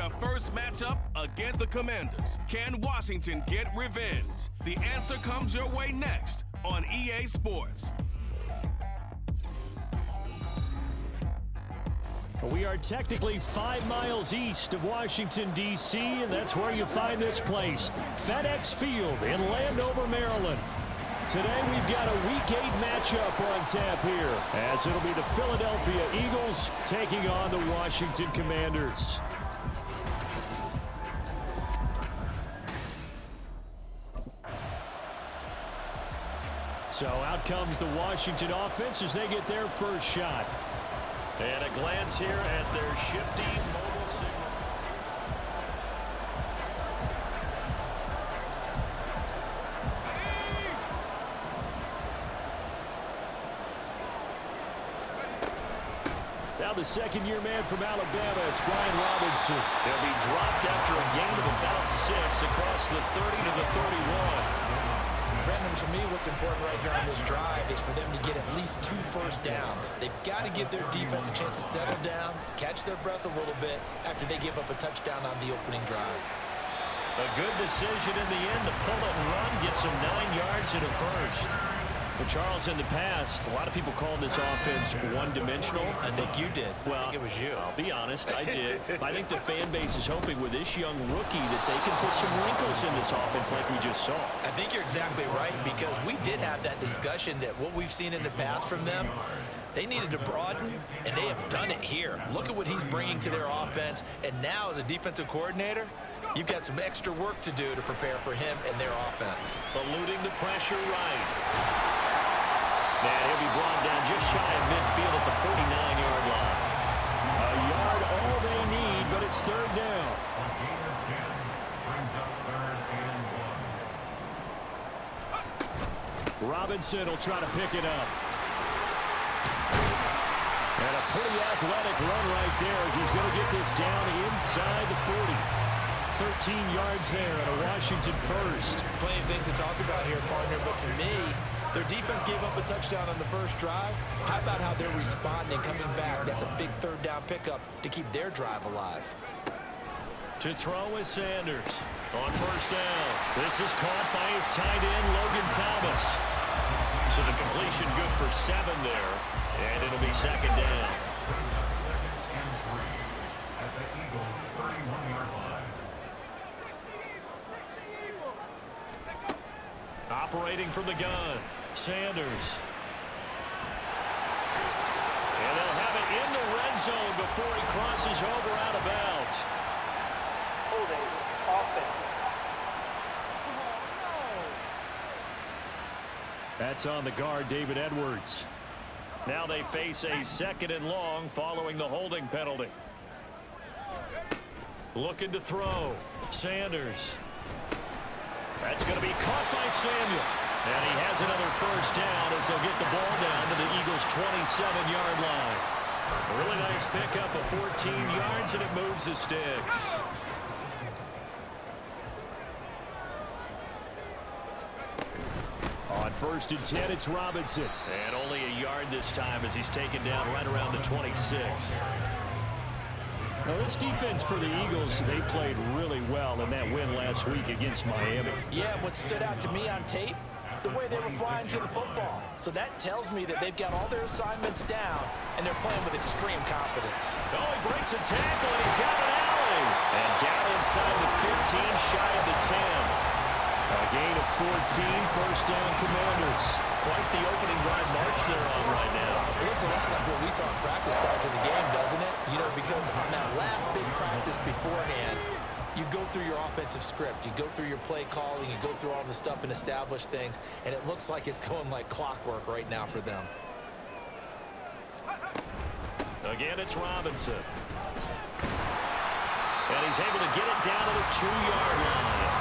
their first matchup against the Commanders. Can Washington get revenge? The answer comes your way next on EA Sports. We are technically 5 miles east of Washington, D.C., and that's where you find this place, FedEx Field in Landover, Maryland. Today we've got a Week 8 matchup on tap here, as it'll be the Philadelphia Eagles taking on the Washington Commanders. So out comes the Washington offense as they get their first shot. And a glance here at their shifty mobile signal. Now the second-year man from Alabama, it's Brian Robinson. He'll be dropped after a gain of about 6 across the 30 to the 31. Brandon, to me, what's important right here on this drive is for them to get at least 2 first downs. They've got to give their defense a chance to settle down, catch their breath a little bit after they give up a touchdown on the opening drive. A good decision in the end to pull it and run, get some 9 yards in a first. But Charles, in the past, a lot of people called this offense one-dimensional. I think you did. Well, I think it was you. I'll be honest, I did. I think the fan base is hoping with this young rookie that they can put some wrinkles in this offense like we just saw. I think you're exactly right, because we did have that discussion that what we've seen in the past from them, they needed to broaden, and they have done it here. Look at what he's bringing to their offense, and now as a defensive coordinator, you've got some extra work to do to prepare for him and their offense. Eluding the pressure right. And he'll be brought down just shy of midfield at the 49-yard line. A yard all they need, but it's third down. Robinson will try to pick it up. And a pretty athletic run right there as he's going to get this down inside the 40. 13 yards there and a Washington first. Plenty of things to talk about here, partner, but to me, their defense gave up a touchdown on the first drive. How about how they're responding, coming back? That's a big third down pickup to keep their drive alive. To throw is Sanders on first down. This is caught by his tight end, Logan Thomas. So the completion good for 7 there, and it'll be second down. Operating from the gun, Sanders. And they'll have it in the red zone before he crosses over out of bounds. Holding offense. That's on the guard, David Edwards. Now they face a 2nd and long following the holding penalty. Looking to throw, Sanders. That's going to be caught by Samuel. And he has another first down as they'll get the ball down to the Eagles' 27-yard line. A really nice pickup of 14 yards, and it moves the sticks. On 1st and 10, it's Robinson. And only a yard this time as he's taken down right around the 26. Now, this defense for the Eagles, they played really well in that win last week against Miami. Yeah, what stood out to me on tape, the way they were flying to the football. So that tells me that they've got all their assignments down, and they're playing with extreme confidence. Oh, he breaks a tackle, and he's got an alley. And down inside the 15, shy of the 10. A gain of 14, first down Commanders. Quite the opening drive march they're on right now. It looks a lot like what we saw in practice prior to the game, doesn't it? You know, because on that last big practice beforehand, you go through your offensive script, you go through your play calling, you go through all the stuff and establish things, and it looks like it's going like clockwork right now for them. Again, it's Robinson. And he's able to get it down to the 2-yard line.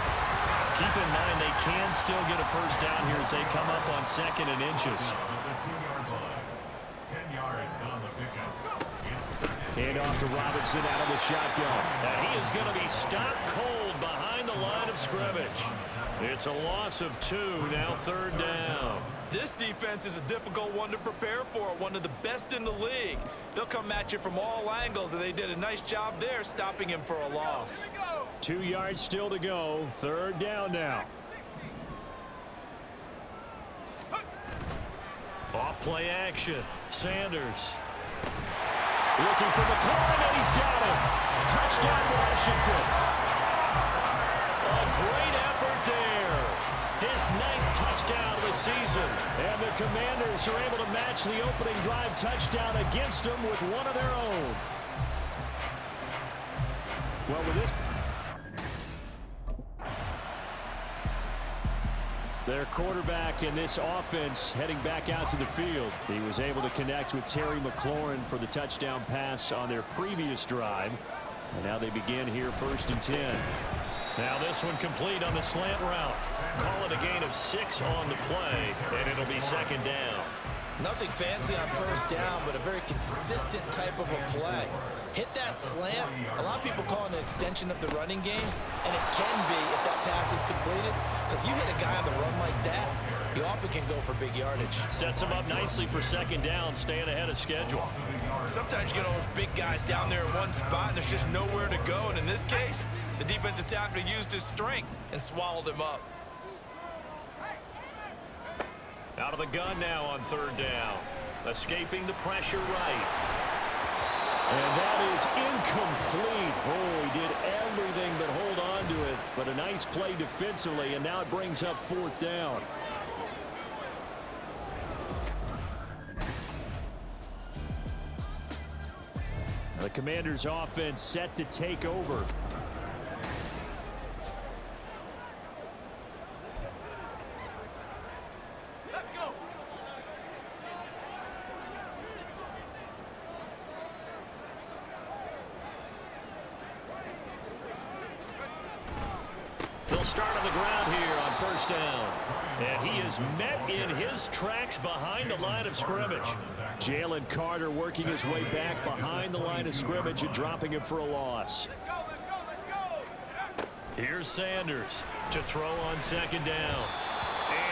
Keep in mind they can still get a first down here as they come up on 2nd and inches. Hand off to Robinson out of the shotgun. And he is going to be stopped cold behind behind the line of scrimmage. It's a loss of 2, now 3rd down. This defense is a difficult one to prepare for, one of the best in the league. They'll come at you from all angles, and they did a nice job there stopping him for a loss. 2 yards still to go, 3rd down now. Off play action, Sanders. Looking for McLaurin, and he's got him. Touchdown, Washington. A great effort there. His 9th touchdown of the season. And the Commanders are able to match the opening drive touchdown against them with one of their own. Well, with this, their quarterback in this offense heading back out to the field. He was able to connect with Terry McLaurin for the touchdown pass on their previous drive. And now they begin here 1st and 10. Now this one complete on the slant route. Call it a gain of 6 on the play, and it'll be 2nd down. Nothing fancy on 1st down, but a very consistent type of a play. Hit that slant. A lot of people call it an extension of the running game, and it can be if that pass is completed, because you hit a guy on the run like that, you often can go for big yardage. Sets him up nicely for 2nd down, staying ahead of schedule. Sometimes you get all those big guys down there in one spot, and there's just nowhere to go, and in this case, the defensive tackle used his strength and swallowed him up. Out of the gun now on 3rd down. Escaping the pressure right. And that is incomplete. Oh, he did everything but hold on to it. But a nice play defensively, and now it brings up 4th down. The Commanders' offense set to take over. They'll start on the ground here on 1st down. And he is met in his tracks behind the line of scrimmage. Jalen Carter working his way back behind the line of scrimmage and dropping him for a loss. Here's Sanders to throw on 2nd down.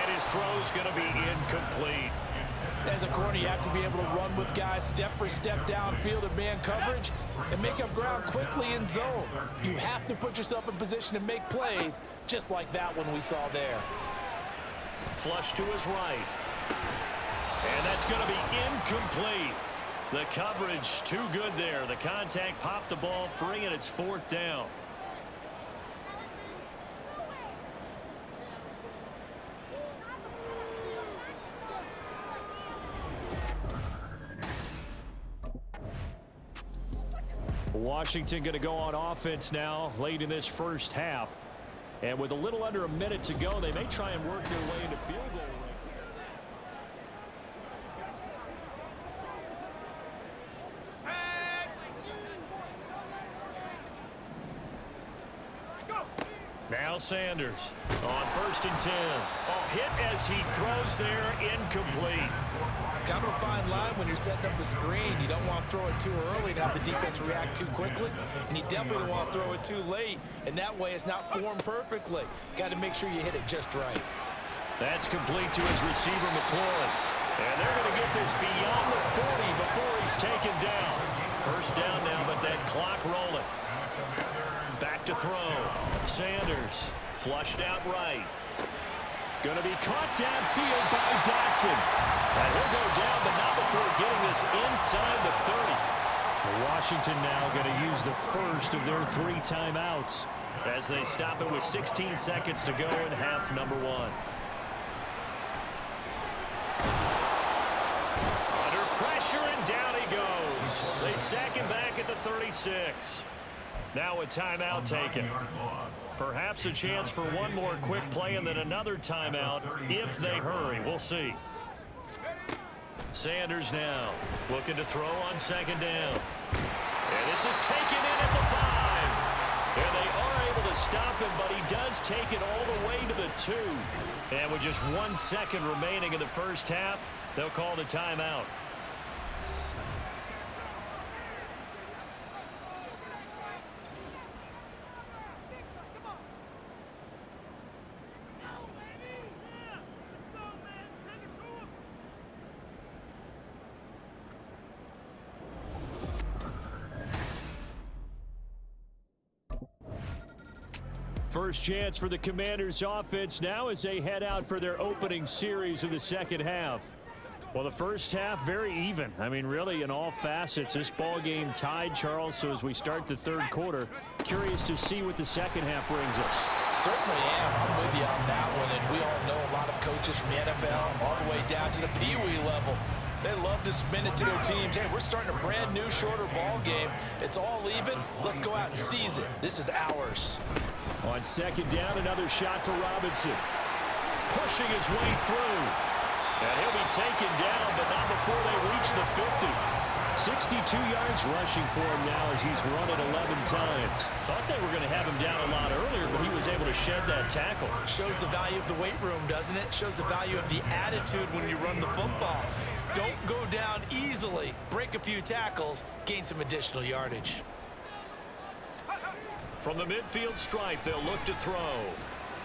And his throw's going to be incomplete. As a corner, you have to be able to run with guys step for step downfield in man coverage and make up ground quickly in zone. You have to put yourself in position to make plays, just like that one we saw there. Flush to his right. And that's going to be incomplete. The coverage too good there. The contact popped the ball free, and it's 4th down. Washington going to go on offense now late in this 1st half. And with a little under a minute to go, they may try and work their way into field goal range. Now Sanders on 1st and 10. Oh, hit as he throws there, incomplete. Kind of a fine line when you're setting up the screen. You don't want to throw it too early to have the defense react too quickly, and you definitely don't want to throw it too late, and that way it's not formed perfectly. Got to make sure you hit it just right. That's complete to his receiver, McLaurin. And they're going to get this beyond the 40 before he's taken down. 1st down now, but that clock rolling. Back to throw. Sanders flushed out right. Going to be caught downfield by Dotson. And he'll go down, but not before getting this inside the 30. Washington now going to use the first of their 3 timeouts as they stop it with 16 seconds to go in half number 1. Under pressure, and down he goes. They sack him back at the 36. Now a timeout taken. Perhaps a chance for one more quick play and then another timeout if they hurry. We'll see. Sanders now looking to throw on 2nd down. And this is taken in at the 5. And they are able to stop him, but he does take it all the way to the 2. And with just 1 second remaining in the 1st half, they'll call the timeout. First chance for the Commanders offense now as they head out for their opening series of the second half. Well, the first half, very even. I mean, really, in all facets, this ball game tied, Charles. So as we start the third quarter, curious to see what the second half brings us. Certainly am. I'm with you on that one. And we all know a lot of coaches from the NFL all the way down to the Pee Wee level. They love to spin it to their teams. Hey, we're starting a brand new, shorter ball game. It's all even. Let's go out and seize it. This is ours. On second down, another shot for Robinson. Pushing his way through. And he'll be taken down, but not before they reach the 50. 62 yards rushing for him now as he's run it 11 times. Thought they were going to have him down a lot earlier, but he was able to shed that tackle. Shows the value of the weight room, doesn't it? Shows the value of the attitude when you run the football. Don't go down easily. Break a few tackles, gain some additional yardage. From the midfield stripe, they'll look to throw.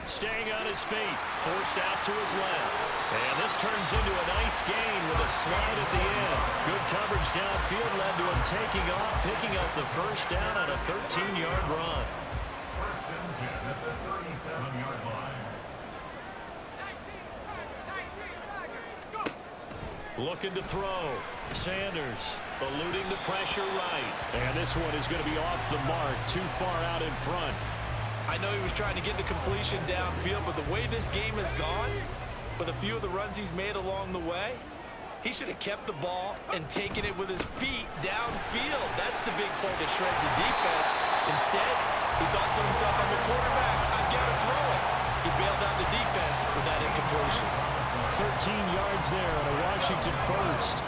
Staying on his feet, forced out to his left. And this turns into a nice gain with a slide at the end. Good coverage downfield led to him taking off, picking up the first down on a 13-yard run. First and 10 at the 37-yard line. Looking to throw. Sanders eluding the pressure right. And this one is going to be off the mark, too far out in front. I know he was trying to get the completion downfield, but the way this game has gone, with a few of the runs he's made along the way, he should have kept the ball and taken it with his feet downfield. That's the big play that shreds the defense. Instead, he thought to himself, I'm a quarterback, I've got to throw it. He bailed out the defense with that incompletion. 13 yards there on a Washington first.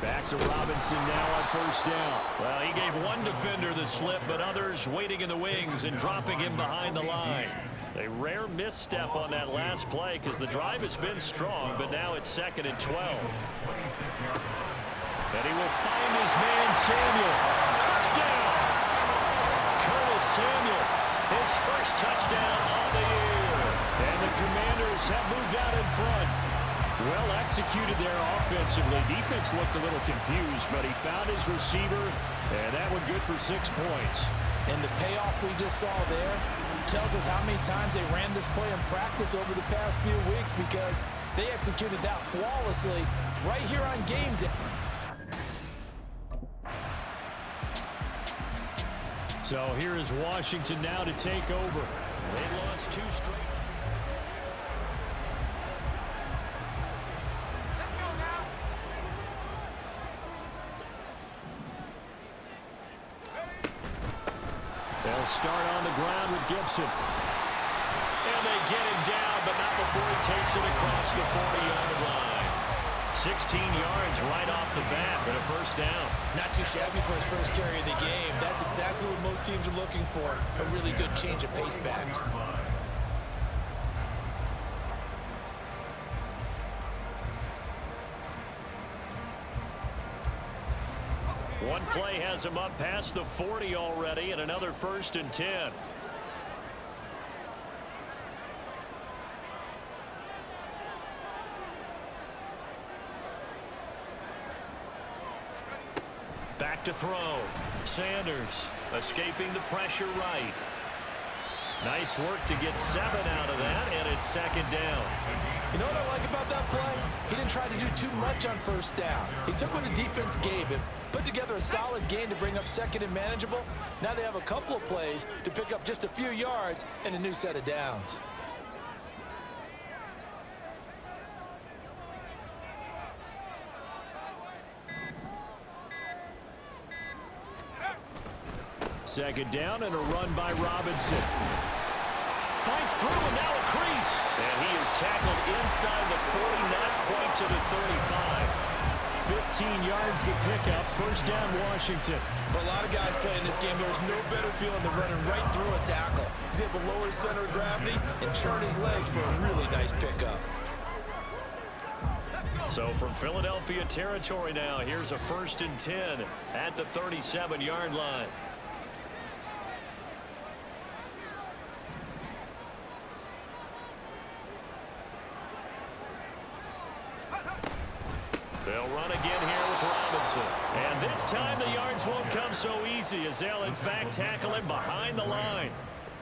Back to Robinson now on first down. Well, he gave one defender the slip, but others waiting in the wings and dropping him behind the line. A rare misstep on that last play because the drive has been strong, but now it's 2nd and 12. And he will find his man, Samuel. Touchdown! Curtis Samuel, his first touchdown of the year. And the Commanders have moved out in front. Well executed there offensively. Defense looked a little confused, but he found his receiver, and that one good for 6 points. And the payoff we just saw there tells us how many times they ran this play in practice over the past few weeks, because they executed that flawlessly right here on game day. So here is Washington now to take over. They lost 2 straight. They'll start on the ground with Gibson. And they get him down, but not before he takes it across the 40-yard line. 16 yards right off the bat, but a first down. Not too shabby for his first carry of the game. That's exactly what most teams are looking for, a really good change of pace back. One play has him up past the 40 already, and another 1st and 10. Back to throw. Sanders escaping the pressure right. Nice work to get 7 out of that, and it's 2nd down. You know what I like about that play? He didn't try to do too much on first down. He took what the defense gave him, put together a solid gain to bring up 2nd and manageable. Now they have a couple of plays to pick up just a few yards and a new set of downs. Second down and a run by Robinson. Fights through and now a crease. And he is tackled inside the 40, not quite to the 35. 15 yards the pickup. First down, Washington. For a lot of guys playing this game, there's no better feeling than running right through a tackle. He's able to lower his center of gravity and churn his legs for a really nice pickup. So from Philadelphia territory now, here's a 1st and 10 at the 37-yard line. They'll run again here with Robinson. And this time the yards won't come so easy as they'll, in fact, tackle him behind the line.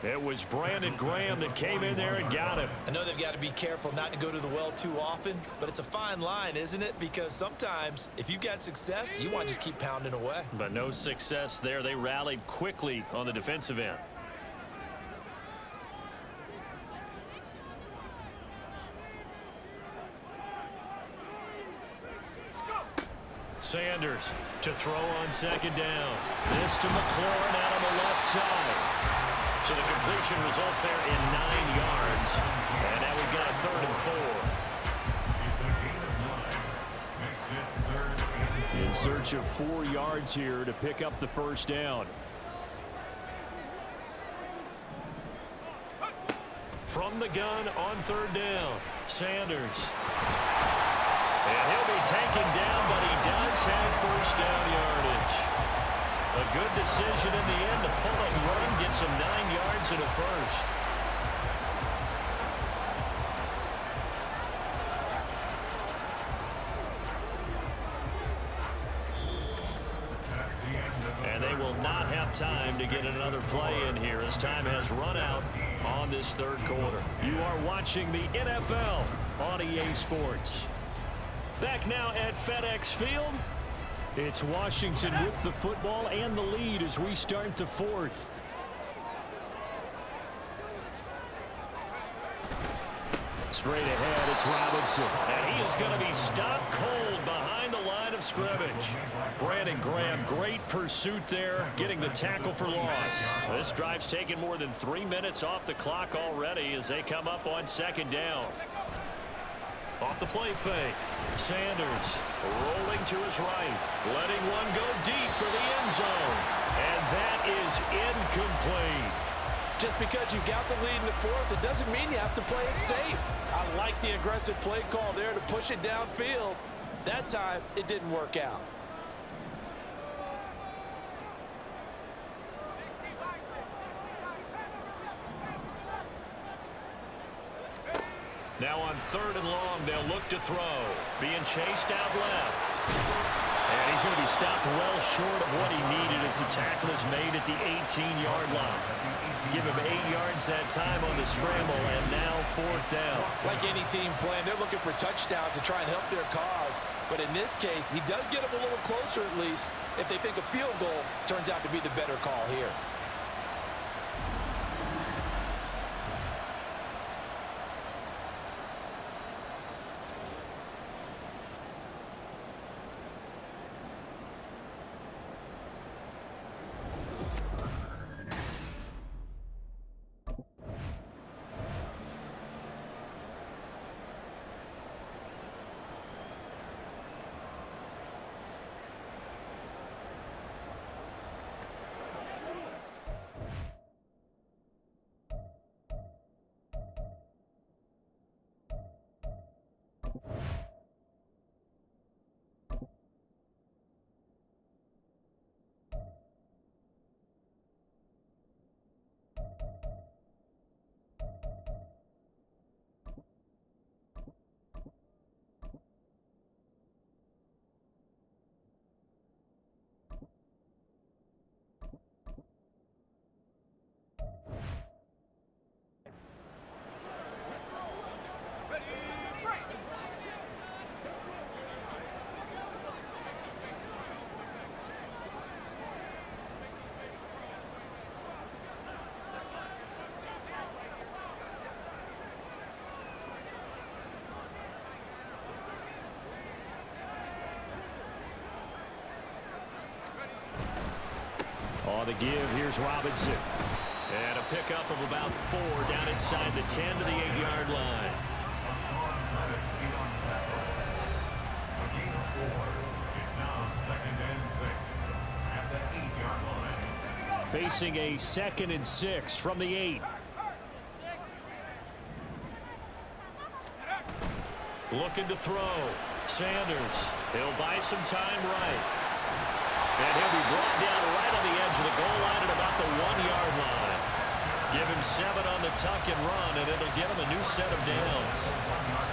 It was Brandon Graham that came in there and got him. I know they've got to be careful not to go to the well too often, but it's a fine line, isn't it? Because sometimes if you've got success, you want to just keep pounding away. But no success there. They rallied quickly on the defensive end. Sanders to throw on second down. This to McLaurin out on the left side. So the completion results there in 9 yards. And now we've got a 3rd and 4. In search of 4 yards here to pick up the first down. From the gun on 3rd down, Sanders. And he'll be taken down, but he does have first down yardage. A good decision in the end to pull and run, gets him 9 yards and a first. And they will not have time to get another play in here as time has run out on this 3rd quarter. You are watching the NFL on EA Sports. Back now at FedEx Field. It's Washington with the football and the lead as we start the 4th. Straight ahead, it's Robinson. And he is going to be stopped cold behind the line of scrimmage. Brandon Graham, great pursuit there, getting the tackle for loss. This drive's taken more than 3 minutes off the clock already as they come up on 2nd down. Off the play fake. Sanders rolling to his right. Letting one go deep for the end zone. And that is incomplete. Just because you got the lead in the 4th, it doesn't mean you have to play it safe. I like the aggressive play call there to push it downfield. That time, it didn't work out. Now on 3rd and long, they'll look to throw. Being chased out left. And he's going to be stopped well short of what he needed as the tackle is made at the 18-yard line. Give him 8 yards that time on the scramble, and now 4th down. Like any team playing, they're looking for touchdowns to try and help their cause. But in this case, he does get them a little closer at least if they think a field goal turns out to be the better call here. On the give, here's Robinson. And a pickup of about 4 down inside the 10 to the 8-yard line. A gain of 4. It's now 2nd and 6 at the 8-yard line. Facing a 2nd and 6 from the 8. Looking to throw. Sanders. He'll buy some time right. And he'll be brought down right on the edge of the goal line at about the 1-yard line. Give him 7 on the tuck and run, and it'll get him a new set of downs.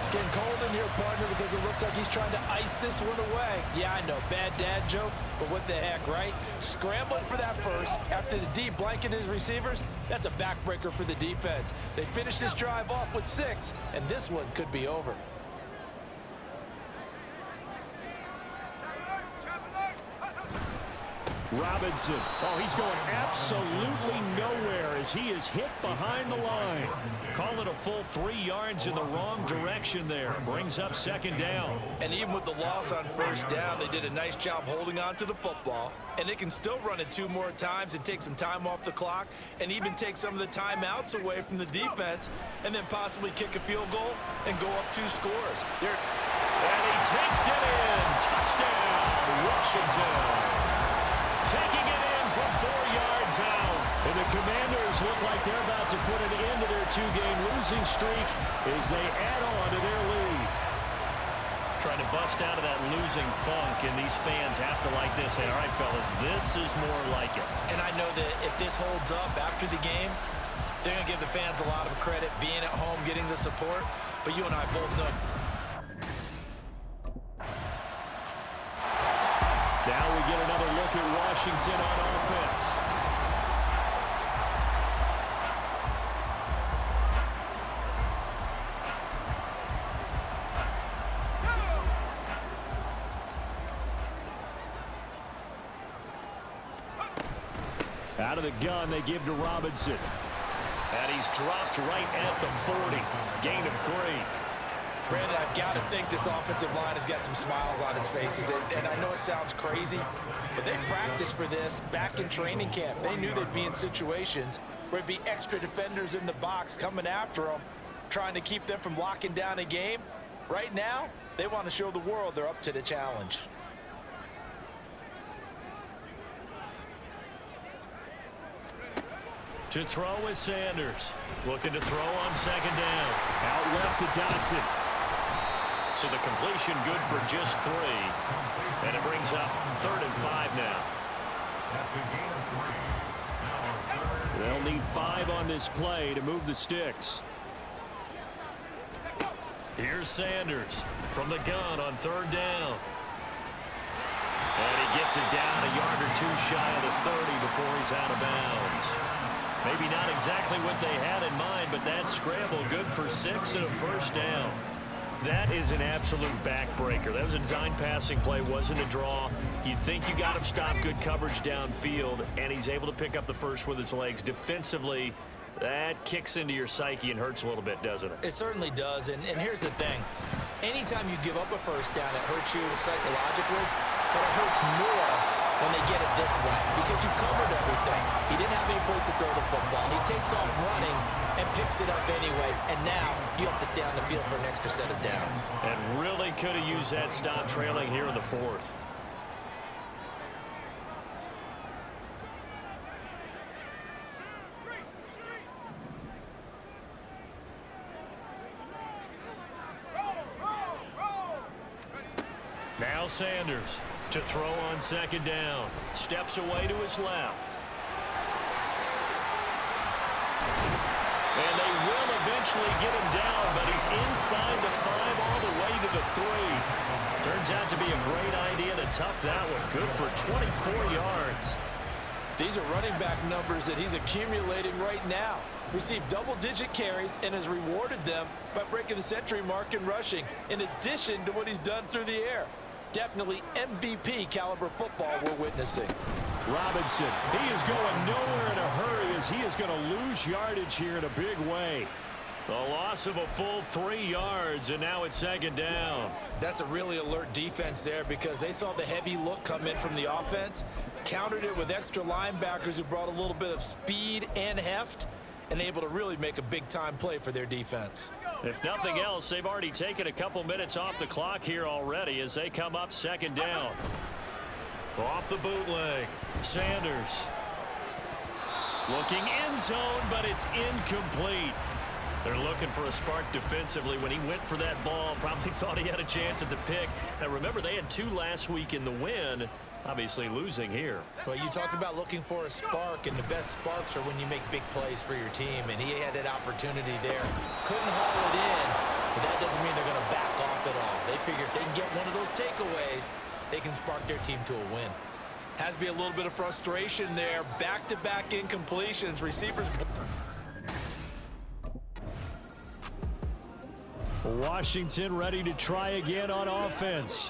It's getting cold in here, partner, because it looks like he's trying to ice this one away. Yeah, I know, bad dad joke, but what the heck, right? Scrambling for that first after the D blanket his receivers. That's a backbreaker for the defense. They finish this drive off with 6, and this one could be over. Robinson. Oh, he's going absolutely nowhere as he is hit behind the line. Call it a full 3 yards in the wrong direction there. Brings up 2nd down. And even with the loss on 1st down, they did a nice job holding on to the football. And they can still run it 2 more times and take some time off the clock and even take some of the timeouts away from the defense and then possibly kick a field goal and go up 2 scores. And he takes it in. Touchdown, Washington. Taking it in from 4 yards out. And the Commanders look like they're about to put an end to their 2-game losing streak as they add on to their lead. Trying to bust out of that losing funk, and these fans have to like this. Say, all right, fellas, this is more like it. And I know that if this holds up after the game, they're going to give the fans a lot of credit being at home, getting the support. But you and I both know. Now we get another look at Washington on offense. Out of the gun, they give to Robinson. And he's dropped right at the 40. Gain of 3. Brandon, I've got to think this offensive line has got some smiles on its faces. And I know it sounds crazy, but they practiced for this back in training camp. They knew they'd be in situations where it'd be extra defenders in the box coming after them, trying to keep them from locking down a game. Right now, they want to show the world they're up to the challenge. To throw is Sanders. Looking to throw on 2nd down. Out left to Dotson. So the completion good for just 3. And it brings up 3rd and 5 now. They'll need 5 on this play to move the sticks. Here's Sanders from the gun on 3rd down. And he gets it down a yard or 2 shy of the 30 before he's out of bounds. Maybe not exactly what they had in mind, but that scramble good for 6 and a 1st down. That is an absolute backbreaker. That was a design passing play, wasn't a draw. You think you got him stopped, good coverage downfield, and he's able to pick up the first with his legs. Defensively, that kicks into your psyche and hurts a little bit, doesn't it? It certainly does, and here's the thing. Anytime you give up a 1st down, it hurts you psychologically, but it hurts more when they get it this way because you've covered everything. He didn't have any place to throw the football. He takes off running and picks it up anyway, and now you have to stay on the field for an extra set of downs. And really could have used that stop trailing here in the 4th. Now Sanders to throw on 2nd down. Steps away to his left. And they will eventually get him down, but he's inside the 5 all the way to the 3. Turns out to be a great idea to tuck that one. Good for 24 yards. These are running back numbers that he's accumulating right now. Received double-digit carries and has rewarded them by breaking the century mark in rushing, in addition to what he's done through the air. Definitely MVP caliber football we're witnessing. Robinson, he is going nowhere in a hurry as he is going to lose yardage here in a big way. The loss of a full 3 yards, and now it's 2nd down. That's a really alert defense there because they saw the heavy look come in from the offense, countered it with extra linebackers who brought a little bit of speed and heft, and able to really make a big-time play for their defense. If nothing else, they've already taken a couple minutes off the clock here already as they come up 2nd down. Off the bootleg, Sanders. Looking end zone, but it's incomplete. They're looking for a spark defensively. When he went for that ball, probably thought he had a chance at the pick. Now, remember, they had 2 last week in the win, obviously losing here. Well, you talked about looking for a spark, and the best sparks are when you make big plays for your team, and he had that opportunity there. Couldn't haul it in, but that doesn't mean they're going to back off at all. They figure if they can get one of those takeaways, they can spark their team to a win. Has to be a little bit of frustration there. Back-to-back incompletions. Receivers. Washington ready to try again on offense.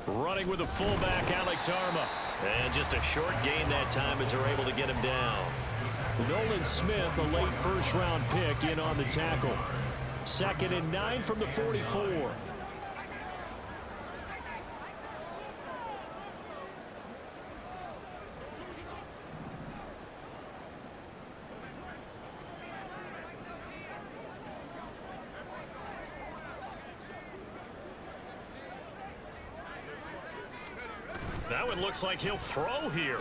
Running with the fullback, Alex Arma. And just a short gain that time as they're able to get him down. Nolan Smith, a late first-round pick, in on the tackle. 2nd and 9 from the 44. Now it looks like he'll throw here.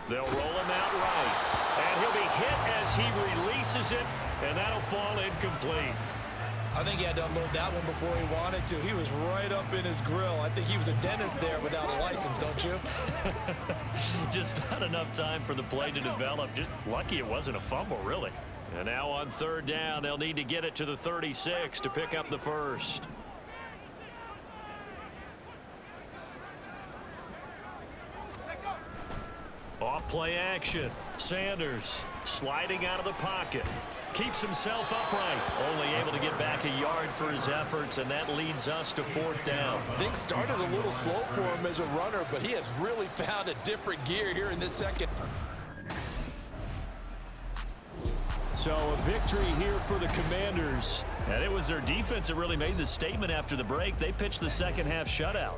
They'll roll him out right. And he'll be hit as he releases it, and that'll fall incomplete. I think he had to unload that one before he wanted to. He was right up in his grill. I think he was a dentist there without a license, don't you? Just not enough time for the play to develop. Just lucky it wasn't a fumble, really. And now on 3rd down, they'll need to get it to the 36 to pick up the first. Off play action. Sanders sliding out of the pocket. Keeps himself upright. Only able to get back a yard for his efforts, and that leads us to 4th down. Things started a little slow for him as a runner, but he has really found a different gear here in this second. So a victory here for the Commanders. And it was their defense that really made the statement after the break. They pitched the second half shutout.